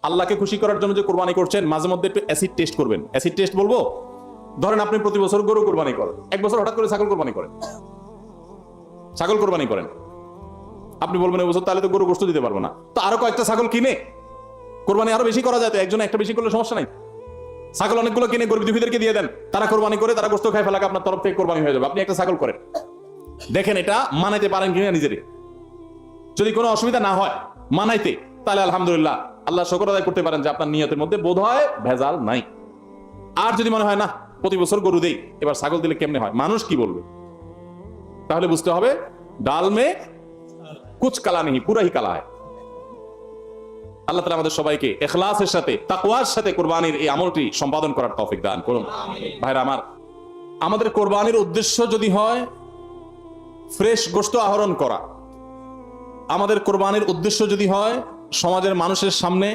আল্লাহকে খুশি করার জন্য যে কোরবানি করছেন, মাঝে মধ্যে একটু অ্যাসিড টেস্ট করবেন। অ্যাসিড টেস্ট বলবো, ধরেন আপনি প্রতি বছর গরু কোরবানি করেন, এক বছর হঠাৎ করে ছাগল কোরবানি করেন, ছাগল কোরবানি করেন, আপনি বলবেন এই বছর তাহলে তো গরু গোশত দিতে পারবো না, তো আরো কয়েকটা ছাগল কিনে কোরবানি আরো বেশি করা যায়, তো একজন একটা বেশি করলে সমস্যা নাই। ছাগল অনেকগুলো কিনে গরিব দুঃখীদেরকে দিয়ে দেন, তারা কোরবানি করে তারা গোশত খায় ফেলাকে আপনার তরফ থেকে কোরবানি হয়ে যাবে। আপনি একটা ছাগল করেন, দেখেন এটা মানাইতে পারেন কিনা নিজেরে। যদি কোনো অসুবিধা না হয় মানাইতে, তাহলে আলহামদুলিল্লাহ আল্লাহ শুকর আদায় করতে পারেন যে আপনার নিয়তের মধ্যে বোধ হয় ভেজাল নাই। আর যদি মনে হয় না প্রতি বছর গরু দেই, এবার ছাগল দিলে কেমনে হয়, মানুষ কি বলবে, তাহলে বুঝতে হবে ডাল মে কুছ কালা নেই, পুরা হি কালা হয়। আল্লাহ তাআলা আমাদের সবাইকে ইখলাসের সাথে তাকওয়ার সাথে কোরবানির এই আমলটি সম্পাদন করার তৌফিক দান করুন। ভাইরা আমার, আমাদের কোরবানির উদ্দেশ্য যদি হয় ফ্রেশ গোশত আহরণ করা, আমাদের কোরবানির উদ্দেশ্য যদি হয় সমাজের মানুষের সামনে